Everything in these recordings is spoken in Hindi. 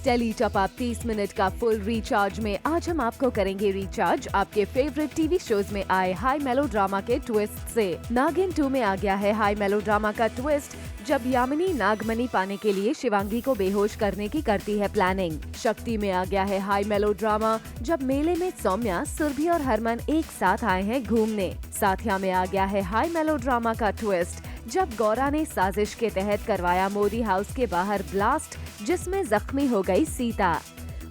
टेली टॉप अप 30 मिनट का फुल रिचार्ज में आज हम आपको करेंगे रिचार्ज आपके फेवरेट टीवी शोज में आए हाई मेलोड्रामा के ट्विस्ट से। नागिन 2 में आ गया है हाई मेलोड्रामा का ट्विस्ट, जब यामिनी नागमणि पाने के लिए शिवांगी को बेहोश करने की करती है प्लानिंग। शक्ति में आ गया है हाई मेलोड्रामा, जब मेले में सौम्या, सुरभि और हरमन एक साथ आए हैं घूमने। साथिया में आ गया है हाई मेलोड्रामा का ट्विस्ट, जब गौरा ने साजिश के तहत करवाया मोदी हाउस के बाहर ब्लास्ट, जिसमें जख्मी हो गई सीता।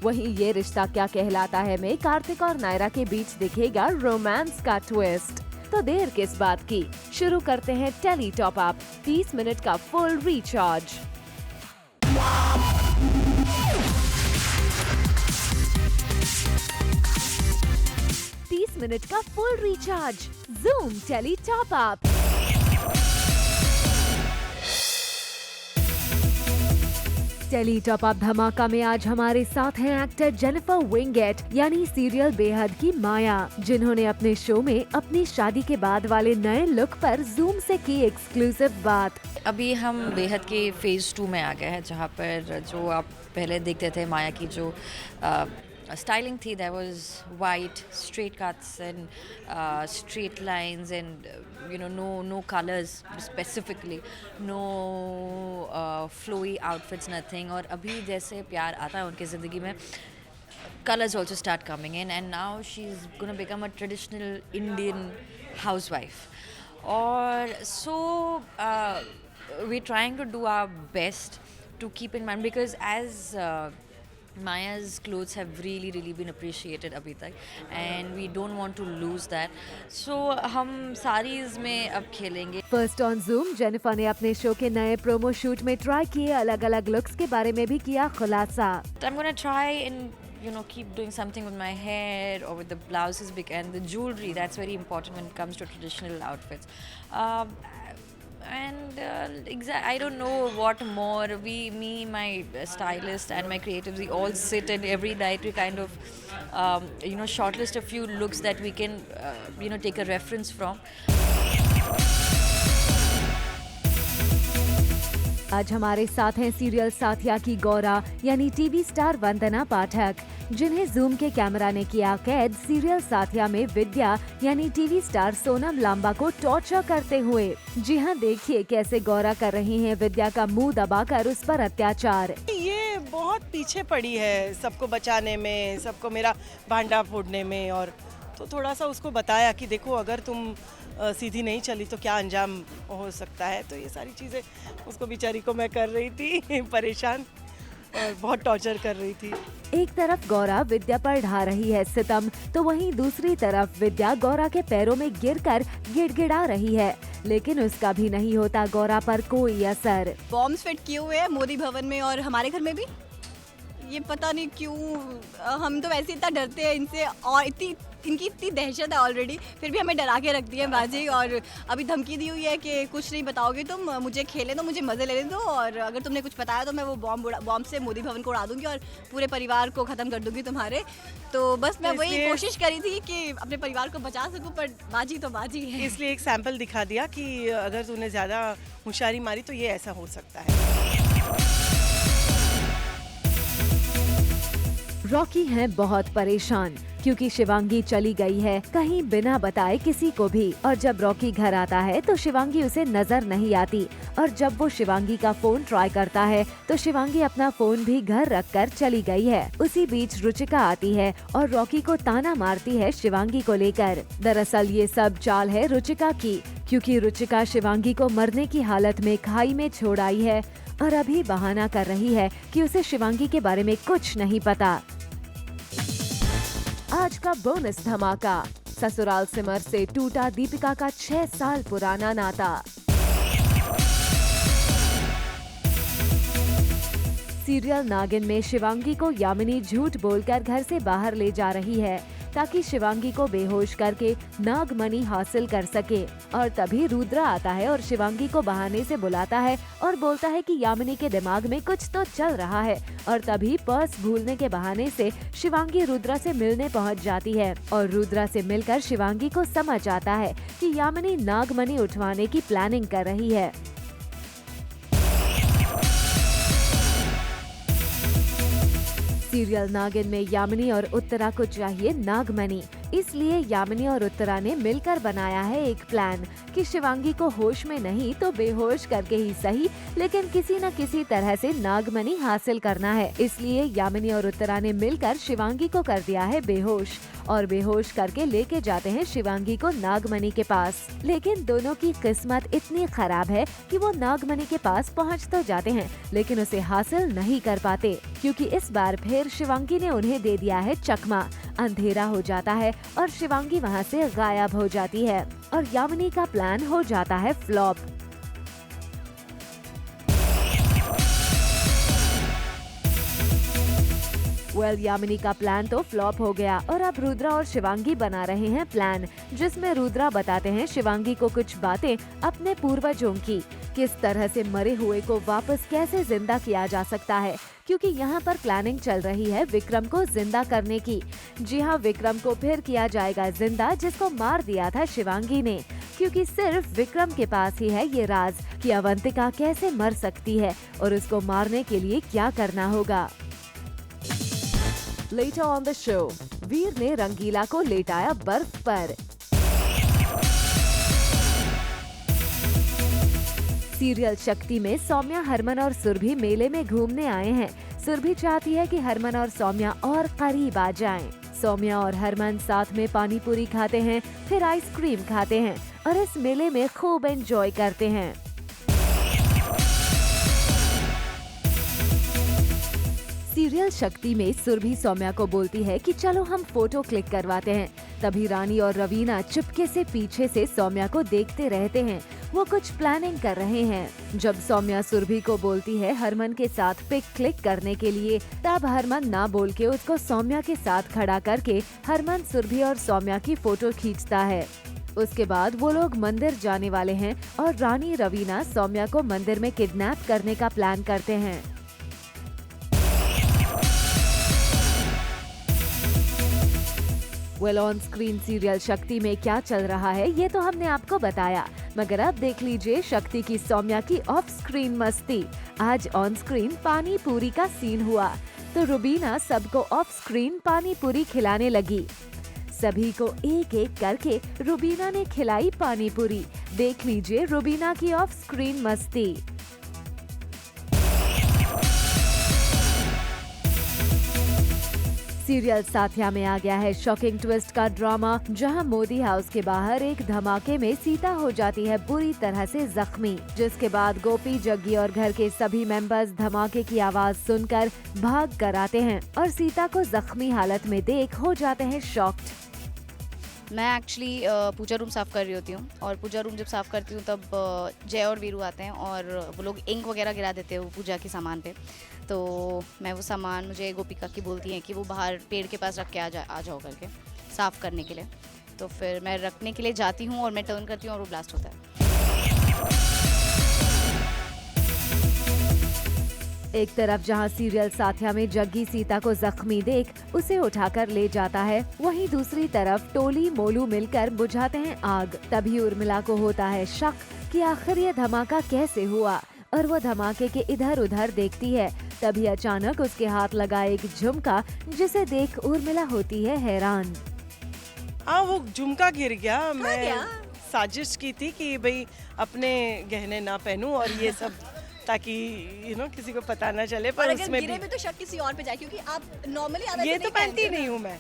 वहीं ये रिश्ता क्या कहलाता है में कार्तिक और नायरा के बीच दिखेगा रोमांस का ट्विस्ट। तो देर किस बात की, शुरू करते हैं टेली टॉप अप 30 मिनट का फुल रिचार्ज। मिनट का full recharge, Zoom tele top up. Tele top up धमाका में आज हमारे साथ हैं एक्टर जेनिफर विंगेट यानी सीरियल बेहद की माया, जिन्होंने अपने शो में अपनी शादी के बाद वाले नए लुक पर जूम से की एक्सक्लूसिव बात। अभी हम बेहद के फेज़ 2 में आ गए हैं, जहाँ पर जो आप पहले देखते थे माया की जो स्टाइलिंग थी, that was white, straight cuts and straight lines and no colors specifically, no flowy outfits, nothing. और अभी जैसे प्यार आता है उनकी ज़िंदगी में, colors also start coming in and now she's gonna become a traditional Indian housewife. Or so we're trying to do our best to keep in mind, because as Maya's clothes have really been appreciated अभी तक and we don't want to lose that. So हम सारीज में अब खेलेंगे। फर्स्ट ऑन जूम जेनिफर ने अपने शो के नए प्रोमो शूट में ट्राई किए अलग अलग लुक्स के बारे में भी किया खुलासा। I'm gonna try and keep doing something with my hair or with the blouses and the jewelry. That's very important when it comes to traditional outfits. And I don't know what more. Me, my stylist and my creatives, we all sit and every night we kind of shortlist a few looks that we can take a reference from. आज हमारे साथ हैं सीरियल साथिया की गौरा यानी टीवी स्टार वंदना पाठक, जिन्हें जूम के कैमरा ने किया कैद सीरियल साथिया में विद्या यानी टीवी स्टार सोनम लांबा को टॉर्चर करते हुए। जी हाँ, देखिए कैसे गौरा कर रही हैं विद्या का मुंह दबाकर उस पर अत्याचार। ये बहुत पीछे पड़ी है सबको बचाने में, सबको मेरा भांडा फोड़ने में, और तो थोड़ा सा उसको बताया कि देखो अगर तुम सीधी नहीं चली तो क्या अंजाम हो सकता है। तो ये सारी चीज़ें उसको बेचारी को मैं कर रही थी परेशान और बहुत टॉर्चर कर रही थी। एक तरफ गौरा विद्या पर ढा रही है सितम, तो वहीं दूसरी तरफ विद्या गौरा के पैरों में गिरकर गिड़गिड़ा रही है, लेकिन उसका भी नहीं होता गौरा पर कोई असर। बॉम्ब्स फिट किए हुए हैं मोदी भवन में और हमारे घर में भी। ये पता नहीं क्यों, हम तो वैसे इतना डरते हैं इनसे और इनकी इतनी दहशत है ऑलरेडी, फिर भी हमें डरा के रख दिया बाजी। और अभी धमकी दी हुई है कि कुछ नहीं बताओगे तुम, मुझे खेले दो, मुझे मज़े लेने दो, और अगर तुमने कुछ बताया तो मैं वो बॉम्ब से मोदी भवन को उड़ा दूंगी और पूरे परिवार को ख़त्म कर दूंगी तुम्हारे। तो बस मैं वही कोशिश करी थी कि अपने परिवार को बचा सकूं, पर बाजी तो बाजी है। इसलिए एक सैंपल दिखा दिया कि अगर तूने ज़्यादा होशियारी मारी तो ये ऐसा हो सकता है। रॉकी हैं बहुत परेशान क्योंकि शिवांगी चली गई है कहीं बिना बताए किसी को भी, और जब रॉकी घर आता है तो शिवांगी उसे नजर नहीं आती, और जब वो शिवांगी का फोन ट्राई करता है तो शिवांगी अपना फोन भी घर रखकर चली गई है। उसी बीच रुचिका आती है और रॉकी को ताना मारती है शिवांगी को लेकर। दरअसल ये सब चाल है रुचिका की, क्योंकि रुचिका शिवांगी को मरने की हालत में खाई में छोड़ आई है और अभी बहाना कर रही है कि उसे शिवांगी के बारे में कुछ नहीं पता। आज का बोनस धमाका, ससुराल सिमर से टूटा दीपिका का 6 साल पुराना नाता। सीरियल नागिन में शिवांगी को यामिनी झूठ बोलकर घर से बाहर ले जा रही है ताकि शिवांगी को बेहोश करके नागमणि हासिल कर सके, और तभी रुद्रा आता है और शिवांगी को बहाने से बुलाता है और बोलता है कि यामिनी के दिमाग में कुछ तो चल रहा है, और तभी पर्स भूलने के बहाने से शिवांगी रुद्रा से मिलने पहुंच जाती है, और रुद्रा से मिलकर शिवांगी को समझ आता है कि यामिनी नागमणि उठवाने की प्लानिंग कर रही है। सीरियल नागिन में यामिनी और उत्तरा को चाहिए नागमणि, इसलिए यामिनी और उत्तरा ने मिलकर बनाया है एक प्लान कि शिवांगी को होश में नहीं तो बेहोश करके ही सही, लेकिन किसी न किसी तरह से नागमणि हासिल करना है। इसलिए यामिनी और उत्तरा ने मिलकर शिवांगी को कर दिया है बेहोश और बेहोश करके लेके जाते हैं शिवांगी को नागमणि के पास। लेकिन दोनों की किस्मत इतनी खराब है कि वो नागमणि के पास पहुंच तो जाते हैं लेकिन उसे हासिल नहीं कर पाते, क्योंकि इस बार फिर शिवांगी ने उन्हें दे दिया है चकमा। अंधेरा हो जाता है और शिवांगी वहां से गायब हो जाती है और यामिनी का प्लान हो जाता है फ्लॉप। यामिनी का प्लान तो फ्लॉप हो गया और अब रुद्रा और शिवांगी बना रहे हैं प्लान, जिसमें रुद्रा बताते हैं शिवांगी को कुछ बातें अपने पूर्वजों की, किस तरह से मरे हुए को वापस कैसे जिंदा किया जा सकता है, क्योंकि यहाँ पर प्लानिंग चल रही है विक्रम को जिंदा करने की। जी हाँ, विक्रम को फिर किया जाएगा जिंदा जिसको मार दिया था शिवांगी ने, क्योंकि सिर्फ विक्रम के पास ही है ये राज कि अवंतिका कैसे मर सकती है और उसको मारने के लिए क्या करना होगा। Later on the show, वीर ने रंगीला को लेटाया बर्फ पर। सीरियल शक्ति में सौम्या, हरमन और सुरभि मेले में घूमने आए हैं। सुरभि चाहती है कि हरमन और सौम्या और करीब आ जाएं। सौम्या और हरमन साथ में पानी पूरी खाते हैं, फिर आइसक्रीम खाते हैं और इस मेले में खूब एंजॉय करते हैं। सीरियल शक्ति में सुरभि सौम्या को बोलती है कि चलो हम फोटो क्लिक करवाते हैं। तभी रानी और रवीना चुपके से पीछे से सौम्या को देखते रहते हैं, वो कुछ प्लानिंग कर रहे हैं। जब सौम्या सुरभि को बोलती है हरमन के साथ पिक क्लिक करने के लिए, तब हरमन ना बोल के उसको सौम्या के साथ खड़ा करके हरमन सुरभि और सौम्या की फोटो खींचता है। उसके बाद वो लोग मंदिर जाने वाले हैं और रानी रवीना सौम्या को मंदिर में किडनैप करने का प्लान करते हैं। ऑन स्क्रीन सीरियल शक्ति में क्या चल रहा है ये तो हमने आपको बताया, मगर अब देख लीजिए शक्ति की सौम्या की ऑफ स्क्रीन मस्ती। आज ऑन स्क्रीन पानी पूरी का सीन हुआ तो रुबीना सबको ऑफ स्क्रीन पानी पूरी खिलाने लगी। सभी को एक एक करके रुबीना ने खिलाई पानी पूरी। देख लीजिए रुबीना की ऑफ स्क्रीन मस्ती। सीरियल साथिया में आ गया है शॉकिंग ट्विस्ट का ड्रामा, जहां मोदी हाउस के बाहर एक धमाके में सीता हो जाती है बुरी तरह से जख्मी, जिसके बाद गोपी, जग्गी और घर के सभी मेंबर्स धमाके की आवाज सुनकर भाग कर आते हैं और सीता को जख्मी हालत में देख हो जाते हैं शॉक्ड। मैं एक्चुअली पूजा रूम साफ़ कर रही होती हूँ और पूजा रूम जब साफ़ करती हूँ तब जय और वीरू आते हैं और वो लोग इंक वगैरह गिरा देते हैं वो पूजा के सामान पे। तो मैं वो सामान, मुझे गोपिका की बोलती हैं कि वो बाहर पेड़ के पास रख के आ जाओ करके साफ़ करने के लिए। तो फिर मैं रखने के लिए जाती हूँ और मैं टर्न करती हूँ और वो ब्लास्ट होता है। एक तरफ जहां सीरियल साथिया में जग्गी सीता को जख्मी देख उसे उठाकर ले जाता है, वहीं दूसरी तरफ टोली मोलू मिलकर बुझाते हैं आग। तभी उर्मिला को होता है शक कि आखिर ये धमाका कैसे हुआ और वो धमाके के इधर उधर देखती है। तभी अचानक उसके हाथ लगा एक झुमका, जिसे देख उर्मिला होती है हैरान। हाँ, वो झुमका गिर गया। मैं साजिश की थी कि भाई अपने गहने ना पहनूं और ये सब, ताकि किसी को पता ना चले। पर अगर उसमें गिरे भी तो शक किसी और पे जाए, क्योंकि आप नॉर्मली ये तो पहनती नहीं हूँ मैं।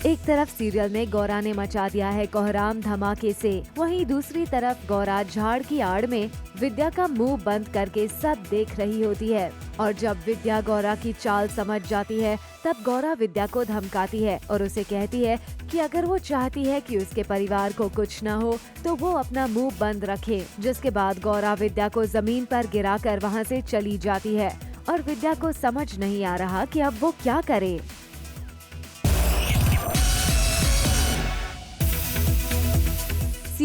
एक तरफ सीरियल में गौरा ने मचा दिया है कोहराम धमाके से, वहीं दूसरी तरफ गौरा झाड़ की आड़ में विद्या का मुंह बंद करके सब देख रही होती है। और जब विद्या गौरा की चाल समझ जाती है तब गौरा विद्या को धमकाती है और उसे कहती है कि अगर वो चाहती है कि उसके परिवार को कुछ न हो तो वो अपना मुंह बंद रखे। जिसके बाद गौरा विद्या को जमीन पर गिराकर वहाँ से चली जाती है और विद्या को समझ नहीं आ रहा कि अब वो क्या करे।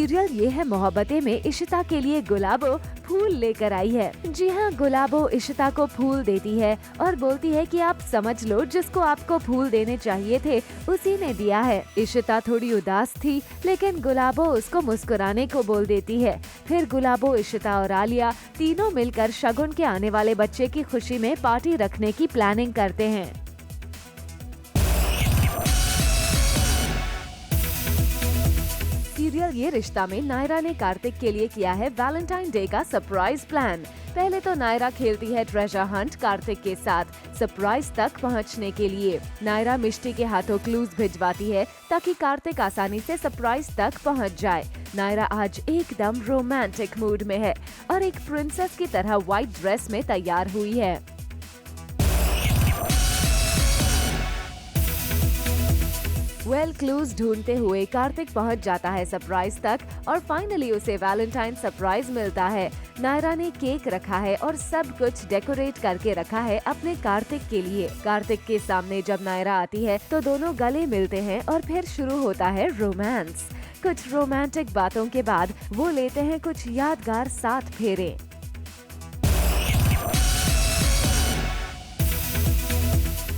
सीरियल ये है मोहब्बतें में इशिता के लिए गुलाबो फूल लेकर आई है। जी हाँ, गुलाबो इशिता को फूल देती है और बोलती है कि आप समझ लो, जिसको आपको फूल देने चाहिए थे उसी ने दिया है। इशिता थोड़ी उदास थी, लेकिन गुलाबो उसको मुस्कुराने को बोल देती है। फिर गुलाबो, इशिता और आलिया तीनों मिलकर शगुन के आने वाले बच्चे की खुशी में पार्टी रखने की प्लानिंग करते हैं। सीरियल ये रिश्ता में नायरा ने कार्तिक के लिए किया है वैलेंटाइन डे का सरप्राइज प्लान। पहले तो नायरा खेलती है ट्रेजर हंट कार्तिक के साथ सरप्राइज तक पहुंचने के लिए। नायरा मिष्टी के हाथों क्लूज भिजवाती है ताकि कार्तिक आसानी से सरप्राइज तक पहुंच जाए। नायरा आज एकदम रोमांटिक मूड में है और एक प्रिंसेस की तरह व्हाइट ड्रेस में तैयार हुई है। क्लूज ढूंढते हुए कार्तिक पहुंच जाता है सरप्राइज तक और फाइनली उसे वैलेंटाइन सरप्राइज मिलता है। नायरा ने केक रखा है और सब कुछ डेकोरेट करके रखा है अपने कार्तिक के लिए। कार्तिक के सामने जब नायरा आती है तो दोनों गले मिलते हैं और फिर शुरू होता है रोमांस। कुछ रोमांटिक बातों के बाद वो लेते हैं कुछ यादगार 7 फेरे।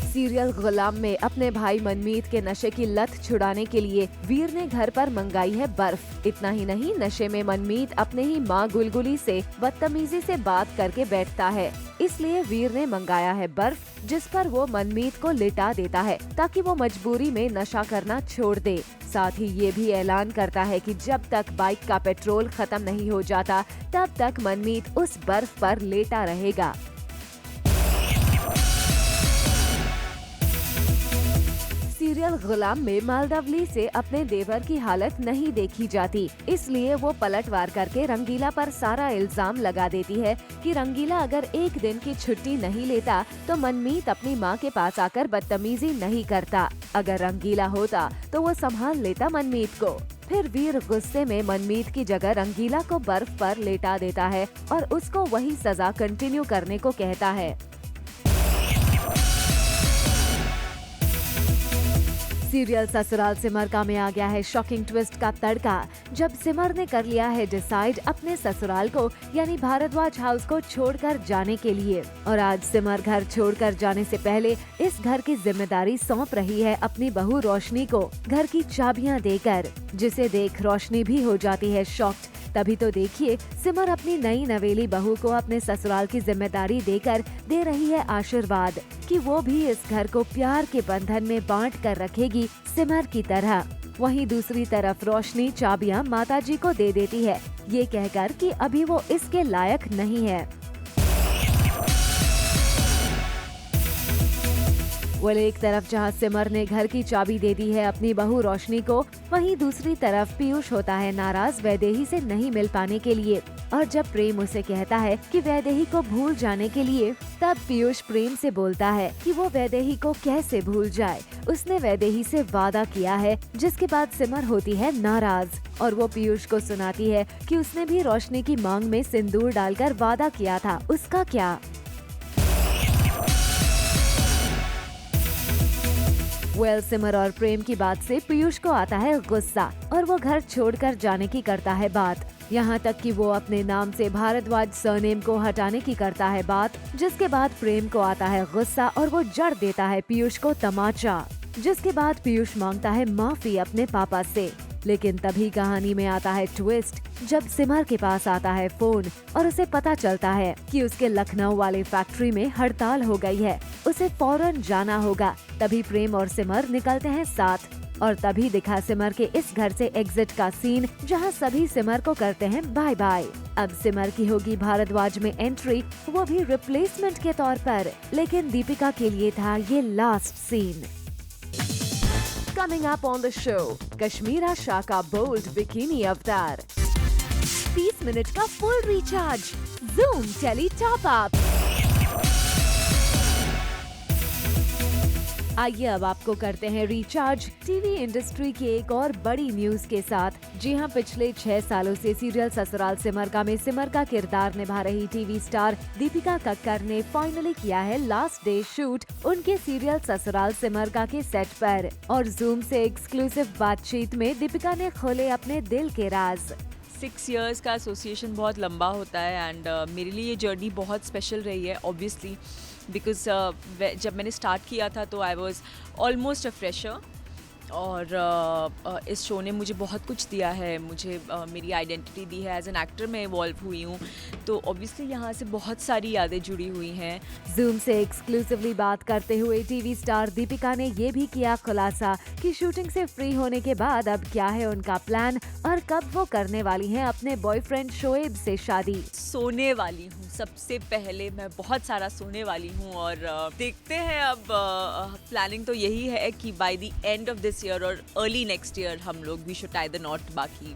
सीरियल गुलाम में अपने भाई मनमीत के नशे की लत छुड़ाने के लिए वीर ने घर पर मंगाई है बर्फ। इतना ही नहीं, नशे में मनमीत अपने ही माँ गुलगुली से बदतमीजी से बात करके बैठता है, इसलिए वीर ने मंगाया है बर्फ, जिस पर वो मनमीत को लिटा देता है ताकि वो मजबूरी में नशा करना छोड़ दे। साथ ही ये भी ऐलान करता है कि जब तक बाइक का पेट्रोल खत्म नहीं हो जाता तब तक मनमीत उस बर्फ पर लेटा रहेगा। सीरियल गुलाम में मालदवली से अपने देवर की हालत नहीं देखी जाती, इसलिए वो पलटवार करके रंगीला पर सारा इल्जाम लगा देती है कि रंगीला अगर एक दिन की छुट्टी नहीं लेता तो मनमीत अपनी माँ के पास आकर बदतमीजी नहीं करता। अगर रंगीला होता तो वो संभाल लेता मनमीत को। फिर वीर गुस्से में मनमीत की जगह रंगीला को बर्फ पर लेटा देता है और उसको वही सजा कंटिन्यू करने को कहता है। सीरियल ससुराल सिमर का में आ गया है शॉकिंग ट्विस्ट का तड़का, जब सिमर ने कर लिया है डिसाइड अपने ससुराल को यानी भारद्वाज हाउस को छोड़कर जाने के लिए। और आज सिमर घर छोड़कर जाने से पहले इस घर की जिम्मेदारी सौंप रही है अपनी बहू रोशनी को, घर की चाबियां देकर, जिसे देख रोशनी भी हो जाती है शॉक्ड। तभी तो देखिए सिमर अपनी नई नवेली बहू को अपने ससुराल की जिम्मेदारी देकर दे रही है आशीर्वाद कि वो भी इस घर को प्यार के बंधन में बांट कर रखेगी सिमर की तरह। वहीं दूसरी तरफ रोशनी चाबियां माताजी को दे देती है, ये कहकर कि अभी वो इसके लायक नहीं है। एक तरफ जहां सिमर ने घर की चाबी दे दी है अपनी बहू रोशनी को, वहीं दूसरी तरफ पीयूष होता है नाराज वैदेही से नहीं मिल पाने के लिए। और जब प्रेम उसे कहता है कि वैदेही को भूल जाने के लिए, तब पीयूष प्रेम से बोलता है कि वो वैदेही को कैसे भूल जाए, उसने वैदेही से वादा किया है। जिसके बाद सिमर होती है नाराज और वो पीयूष को सुनाती है कि उसने भी रोशनी की मांग में सिंदूर डालकर वादा किया था, उसका क्या। सिमर और प्रेम की बात से पीयूष को आता है गुस्सा और वो घर छोड़कर जाने की करता है बात। यहाँ तक कि वो अपने नाम से भारद्वाज सरनेम को हटाने की करता है बात। जिसके बाद प्रेम को आता है गुस्सा और वो जड़ देता है पीयूष को तमाचा। जिसके बाद पीयूष मांगता है माफी अपने पापा से। लेकिन तभी कहानी में आता है ट्विस्ट, जब सिमर के पास आता है फोन और उसे पता चलता है कि उसके लखनऊ वाले फैक्ट्री में हड़ताल हो गई है, उसे फौरन जाना होगा। तभी प्रेम और सिमर निकलते हैं साथ और तभी दिखा सिमर के इस घर से एग्जिट का सीन, जहां सभी सिमर को करते हैं बाय बाय। अब सिमर की होगी भारद्वाज में एंट्री, वो भी रिप्लेसमेंट के तौर पर। लेकिन दीपिका के लिए था ये last scene. Coming up on the show, Kashmera Shah का बोल्ड बिकिनी अवतार, 30 मिनट का full recharge, Zoom tele top up, आइए अब आपको करते हैं रिचार्ज टीवी इंडस्ट्री की एक और बड़ी न्यूज के साथ। जी हां, पिछले 6 सालों से सीरियल ससुराल सिमर में सिमर का किरदार निभा रही टीवी स्टार दीपिका कक्कर ने फाइनली किया है लास्ट डे शूट उनके सीरियल ससुराल सिमर के सेट पर। और जूम से एक्सक्लूसिव बातचीत में दीपिका ने खोले अपने दिल के राज। 6 इयर्स का एसोसिएशन बहुत लंबा होता है एंड मेरे लिए ये जर्नी बहुत स्पेशल रही है ऑब्वियसली बिकॉज जब मैंने स्टार्ट किया था तो I was almost a fresher और इस शो ने मुझे बहुत कुछ दिया है, मुझे मेरी आइडेंटिटी दी है, एज एन एक्टर मैं इवॉल्व हुई हूँ, तो ऑब्वियसली यहाँ से बहुत सारी यादें जुड़ी हुई हैं। जूम से एक्सक्लूसिवली बात करते हुए टीवी स्टार दीपिका ने ये भी किया खुलासा कि शूटिंग से फ्री होने के बाद अब क्या है उनका प्लान और कब वो करने वाली हैं अपने बॉयफ्रेंड शोएब से शादी। सोने वाली हूँ, सबसे पहले मैं बहुत सारा सोने वाली हूँ और देखते हैं अब प्लानिंग तो यही है कि by the end of this year और अर्ली नेक्स्ट ईयर हम लोग we should tie the knot. बाकी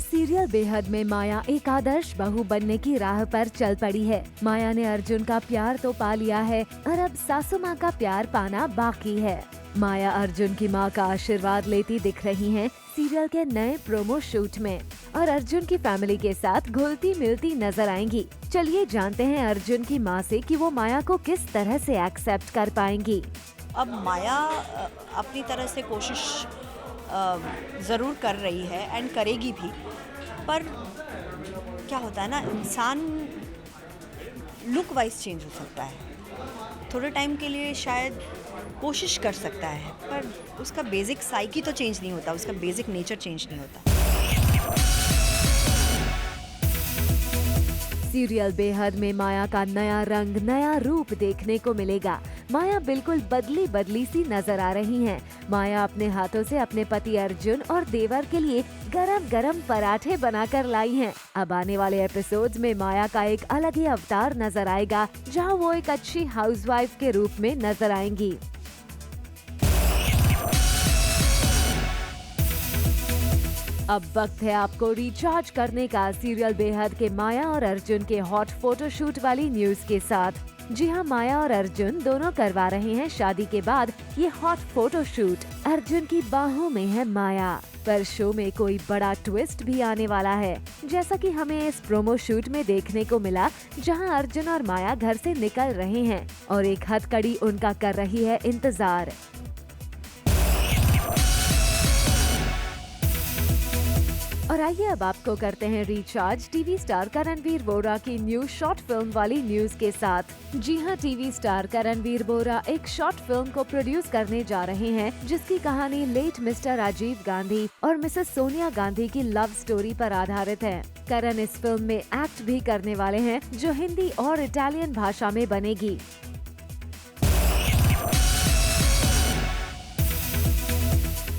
सीरियल बेहद में माया एक आदर्श बहू बनने की राह पर चल पड़ी है। माया ने अर्जुन का प्यार तो पा लिया है और अब सासू माँ का प्यार पाना बाकी है। माया अर्जुन की माँ का आशीर्वाद लेती दिख रही हैं सीरियल के नए प्रोमो शूट में और अर्जुन की फैमिली के साथ घुलती मिलती नजर आएंगी। चलिए जानते हैं अर्जुन की माँ से कि वो माया को किस तरह से एक्सेप्ट कर पाएंगी। अब माया अपनी तरह से कोशिश ज़रूर कर रही है एंड करेगी भी, पर क्या होता है ना, इंसान लुक वाइज चेंज हो सकता है, थोड़े टाइम के लिए शायद कोशिश कर सकता है, पर उसका बेसिक साइकी तो चेंज नहीं होता, उसका बेसिक नेचर चेंज नहीं होता। सीरियल बेहद में माया का नया रंग नया रूप देखने को मिलेगा। माया बिल्कुल बदली बदली सी नजर आ रही हैं। माया अपने हाथों से अपने पति अर्जुन और देवर के लिए गरम गरम पराठे बनाकर लाई हैं। अब आने वाले एपिसोड्स में माया का एक अलग ही अवतार नजर आएगा, जहां वो एक अच्छी हाउसवाइफ के रूप में नजर आएंगी। अब वक्त है आपको रिचार्ज करने का सीरियल बेहद के माया और अर्जुन के हॉट फोटोशूट वाली न्यूज के साथ। जी हां, माया और अर्जुन दोनों करवा रहे हैं शादी के बाद ये हॉट फोटोशूट। अर्जुन की बाहों में है माया, पर शो में कोई बड़ा ट्विस्ट भी आने वाला है, जैसा कि हमें इस प्रोमो शूट में देखने को मिला, जहां अर्जुन और माया घर से निकल रहे हैं और एक हथकड़ी उनका कर रही है इंतजार। और आइए अब आपको करते हैं रिचार्ज टीवी स्टार करणवीर बोरा की न्यू शॉर्ट फिल्म वाली न्यूज के साथ। जी हां, टीवी स्टार करणवीर बोरा एक शॉर्ट फिल्म को प्रोड्यूस करने जा रहे हैं, जिसकी कहानी लेट मिस्टर राजीव गांधी और मिसेस सोनिया गांधी की लव स्टोरी पर आधारित है। करण इस फिल्म में एक्ट भी करने वाले हैं, जो हिंदी और इटालियन भाषा में बनेगी।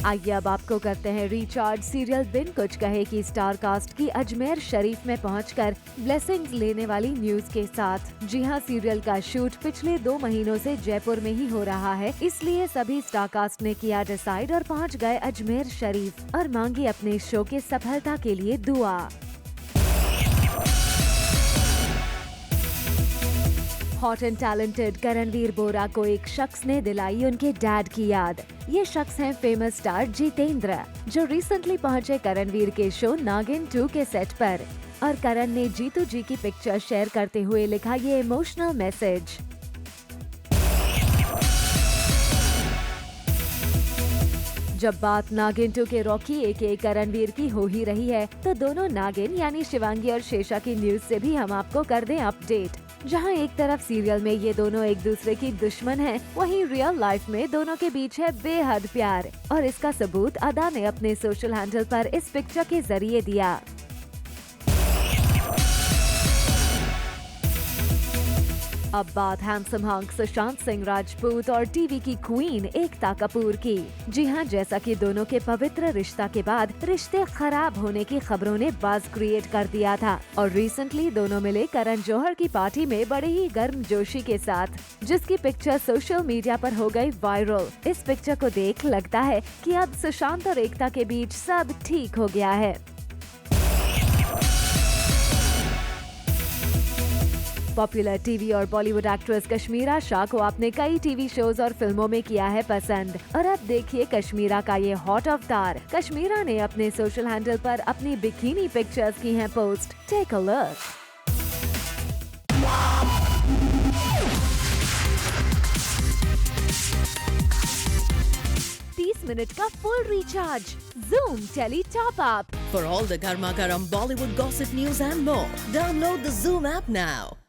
आइए अब आपको करते हैं रिचार्ज सीरियल बिन कुछ कहे की स्टार कास्ट की अजमेर शरीफ में पहुंचकर ब्लेसिंग्स लेने वाली न्यूज के साथ। जी हां, सीरियल का शूट पिछले 2 महीनों से जयपुर में ही हो रहा है, इसलिए सभी स्टार कास्ट ने किया डिसाइड और पहुंच गए अजमेर शरीफ और मांगी अपने शो के सफलता के लिए दुआ। हॉट एंड टैलेंटेड करणवीर बोरा को एक शख्स ने दिलाई उनके डैड की याद। ये शख्स हैं फेमस स्टार जितेंद्र, जो रिसेंटली पहुंचे करणवीर के शो नागिन 2 के सेट पर। और करण ने जीतू जी की पिक्चर शेयर करते हुए लिखा ये इमोशनल मैसेज। जब बात नागिन 2 के रॉकी एके करणवीर की हो ही रही है, तो दोनों नागिन यानी शिवांगी और शेषा की न्यूज से भी हम आपको कर दें अपडेट। जहां एक तरफ सीरियल में ये दोनों एक दूसरे की दुश्मन हैं, वहीं रियल लाइफ में दोनों के बीच है बेहद प्यार, और इसका सबूत अदा ने अपने सोशल हैंडल पर इस पिक्चर के जरिए दिया। अब बात हैंडसम हंक सुशांत सिंह राजपूत और टीवी की क्वीन एकता कपूर की। जी हां, जैसा कि दोनों के पवित्र रिश्ता के बाद रिश्ते खराब होने की खबरों ने बज़ क्रिएट कर दिया था और रिसेंटली दोनों मिले करण जौहर की पार्टी में बड़े ही गर्मजोशी के साथ, जिसकी पिक्चर सोशल मीडिया पर हो गई वायरल। इस पिक्चर को देख लगता है कि अब सुशांत और एकता के बीच सब ठीक हो गया है। पॉपुलर टीवी और बॉलीवुड एक्ट्रेस कश्मीरा शाह को आपने कई टीवी शोज और फिल्मों में किया है पसंद, और अब देखिए कश्मीरा का ये हॉट अवतार। कश्मीरा ने अपने सोशल हैंडल पर अपनी बिकिनी पिक्चर्स की हैं post. Take a look. Minute का full recharge. Zoom Tele Top Up. For all the Garma Garam Bollywood gossip news and more, download the Zoom app now.